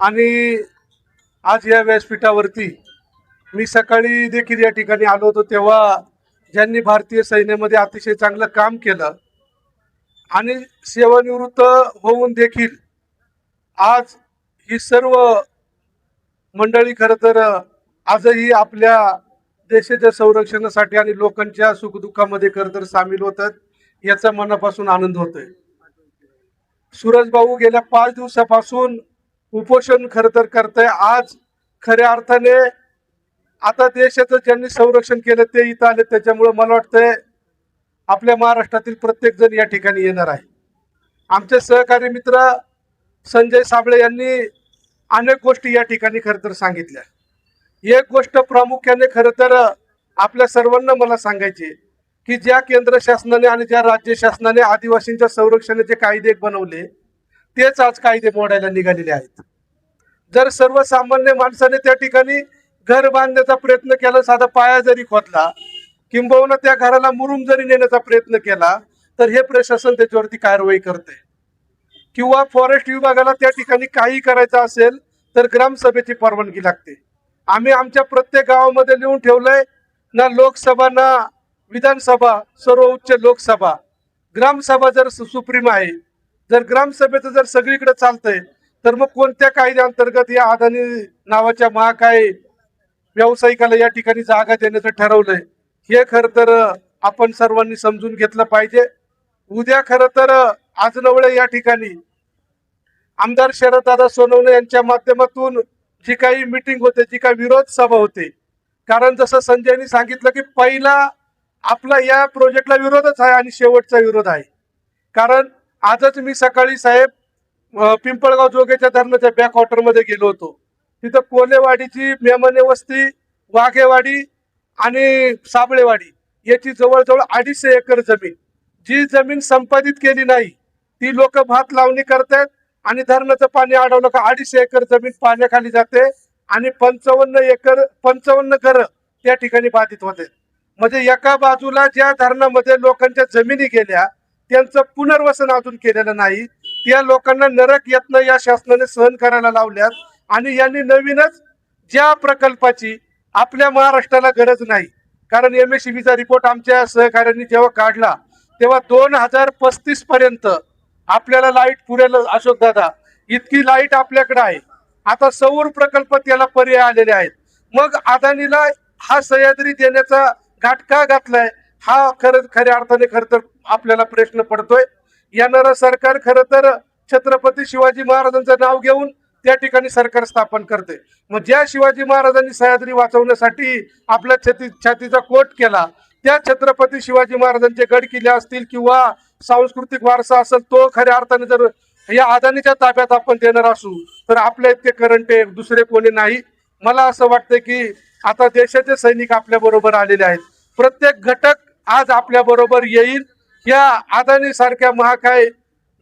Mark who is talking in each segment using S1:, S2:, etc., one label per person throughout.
S1: आणि आज या व्यासपीठावरती मी सकाळी देखील या ठिकाणी आलो होतो, तेव्हा ज्यांनी भारतीय सैन्यामध्ये अतिशय चांगलं काम केलं आणि सेवानिवृत्त होऊन देखील आज ही सर्व मंडळी खरं तर आजही आपल्या देशाच्या संरक्षणासाठी आणि लोकांच्या सुखदुःखामध्ये खरं तर सामील होतात, याचा मनापासून आनंद होतोय। सूरज भाऊ गेल्या 5 दिवसापासून उपोषण खरं तर करताय। आज खऱ्या अर्थाने आता देशाचं ज्यांनी संरक्षण केलं ते इथं आले, त्याच्यामुळे मला वाटतंय आपल्या महाराष्ट्रातील प्रत्येक जण या ठिकाणी येणार आहे। आमचे सहकारी मित्र संजय साबळे यांनी अनेक गोष्टी या ठिकाणी खरं तर सांगितल्या। एक गोष्ट प्रामुख्याने खरं तर आपल्या सर्वांना मला सांगायची की ज्या केंद्र शासनाने आणि ज्या राज्य शासनाने आदिवासींच्या संरक्षणाचे कायदे बनवले, तेच आज कायदे मोडायला निघालेले आहेत। जर सर्वसामान्य माणसाने त्या ठिकाणी घर बांधण्याचा प्रयत्न केला, साधा पाया जरी खोदला, किंबहुना त्या घराला मुरुम जरी नेण्याचा प्रयत्न केला, तर हे प्रशासन त्याच्यावरती कारवाई करते। किंवा फॉरेस्ट विभागाला त्या ठिकाणी काही करायचं असेल तर ग्रामसभेची परवानगी लागते। आम्ही आमच्या प्रत्येक गावामध्ये लिहून ठेवलंय ना, लोकसभा ना विधानसभा, सर्वोच्च लोकसभा, ग्रामसभा जर सुप्रीम आहे, जर ग्रामसभेचं जर सगळीकडे चालतंय, तर मग कोणत्या कायद्याअंतर्गत या अदानी नावाच्या महाकाय व्यावसायिकाला या ठिकाणी जागा देण्याचं ठरवलंय, हे खरं तर आपण सर्वांनी समजून घेतलं पाहिजे। उद्या खरं तर आजनवळे या ठिकाणी आमदार शरददादा सोनवणे यांच्या माध्यमातून जी काही मीटिंग होते, जी काही विरोध सभा होते, कारण जसं संजयनी सांगितलं की पहिला आपला या प्रोजेक्टला विरोधच आहे आणि शेवटचा विरोध आहे। कारण आजच मी सकाळी साहेब पिंपळगाव जोगेच्या धरणाच्या बॅक वॉटरमध्ये गेलो होतो। तिथं कोलेवाडीची, मेमने वस्ती, वाघेवाडी आणि साबळेवाडी याची जवळजवळ 250 एकर जमीन, जी जमीन संपादित केली नाही, ती लोक भात लावणी करतात आणि धरणाचं पाणी अडवलं का 250 एकर जमीन पाण्याखाली जाते आणि 55 घरं त्या ठिकाणी बाधित होते। म्हणजे एका बाजूला ज्या धरणामध्ये लोकांच्या जमिनी गेल्या, त्यांचं पुनर्वसन अजून केलेलं नाही, त्या लोकांना नरक यातना या शासनाने सहन करायला लावल्यात। आणि यांनी नवीनच ज्या प्रकल्पाची आपल्या महाराष्ट्राला गरज नाही, कारण MSCBचा रिपोर्ट आमच्या सहकार्यांनी जेव्हा काढला तेव्हा 2035 पर्यंत आपल्याला लाईट पुरेल, अशोक दादा, इतकी लाईट आपल्याकडे आहे। आता सौर प्रकल्प त्याला पर्याय आलेले आहेत। मग अदानीला हा सह्याद्री देण्याचा घाटका घातलाय, हा खऱ्या अर्थाने खरं तर आपल्याला प्रश्न पडतोय। येणारं सरकार खरं तर छत्रपती शिवाजी महाराजांचं नाव घेऊन त्या ठिकाणी सरकार स्थापन करते। मग ज्या शिवाजी महाराजांनी सह्याद्री वाचवण्यासाठी आपल्या छातीचा कोट केला, त्या छत्रपती शिवाजी महाराजांचे गड किल्ले असतील किंवा सांस्कृतिक वारसा असेल, तो खऱ्या अर्थाने जर या अदानीच्या ताब्यात आपण देणार असू तर आपल्या इतके करंट दुसरे कोणी नाही। मला असं वाटतं की आता देशाचे सैनिक आपल्या बरोबर आलेले आहेत, प्रत्येक घटक आज आपल्या बरोबर येईल। या अदानी सारख्या महाकाय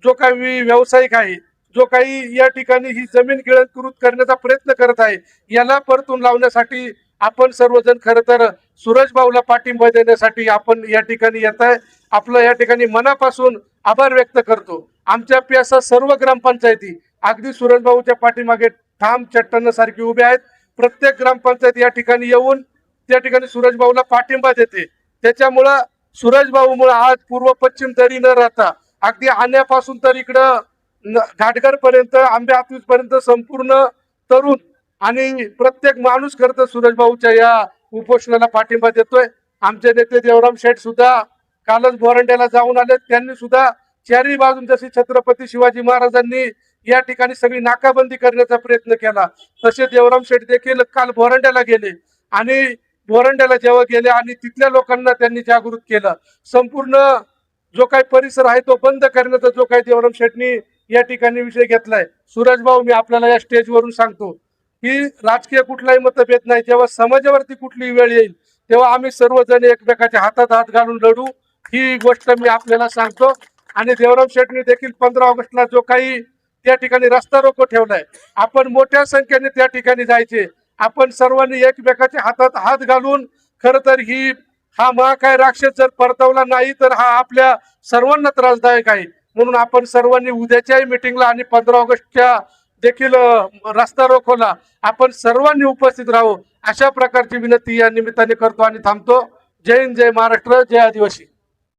S1: जो काही व्यावसायिक आहे, जो काही या ठिकाणी ही जमीन गिळंकृत करण्याचा प्रयत्न करत आहे, याला परतून लावण्यासाठी आपण सर्वजण खरं तर सूरज भाऊला पाठिंबा देण्यासाठी आपण या ठिकाणी येत आहे। आपलं या ठिकाणी मनापासून आभार व्यक्त करतो। आमच्या प्यासा सर्व ग्रामपंचायती अगदी सूरज भाऊच्या पाठीमागे ठाम चट्टानासारखी उभे आहेत। प्रत्येक ग्रामपंचायत या ठिकाणी येऊन त्या ठिकाणी सूरज भाऊला पाठिंबा देते। त्याच्यामुळं सूरज भाऊमुळे आज पूर्व पश्चिम तरी न राहता अगदी आण्यापासून तर इकडं घाटघर पर्यंत, आंबे हातवीस पर्यंत संपूर्ण तरुण आणि प्रत्येक माणूस करत सूरज भाऊच्या या उपोषणाला पाठिंबा देतोय। आमचे नेते देवराम शेठ सुद्धा कालच बोरांड्याला जाऊन आले, त्यांनी सुद्धा चारी बाजून जशी छत्रपती शिवाजी महाराजांनी या ठिकाणी सगळी नाकाबंदी करण्याचा प्रयत्न केला, तसे देवराम शेठ देखील काल बोरांड्याला गेले आणि बोरांड्याला जेव्हा गेले आणि तिथल्या लोकांना त्यांनी जागृत केलं। संपूर्ण जो काही परिसर आहे तो बंद करण्याचा जो काही देवराम शेठनी या ठिकाणी विषय घेतलाय, सूरज भाऊ मी आपल्याला या स्टेजवरून सांगतो की राजकीय कुठलाही मतभेद नाही, जेव्हा समाजावरती कुठली वेळ येईल तेव्हा आम्ही सर्वजण एकमेकाच्या हातात हात घालून लढू, ही गोष्ट मी आपल्याला सांगतो। आणि देवराम शेठनी देखील 15 ऑगस्टला जो काही त्या ठिकाणी रस्ता रोको ठेवलाय, आपण मोठ्या संख्येने त्या ठिकाणी जायचे, आपण सर्वांनी एकमेकाच्या हातात हात घालून खरं तर हा महाकाय राक्षस जर परतवला नाही तर हा आपल्या सर्वांना त्रासदायक आहे। म्हणून आपण सर्वांनी उद्याच्याही मीटिंगला आणि 15 ऑगस्टच्या देखील रस्ता रोखवला. आपण सर्वांनी उपस्थित राहू अशा प्रकारची विनंती या निमित्ताने करतो आणि थांबतो. जय हिंद, जय महाराष्ट्र, जय आदिवासी.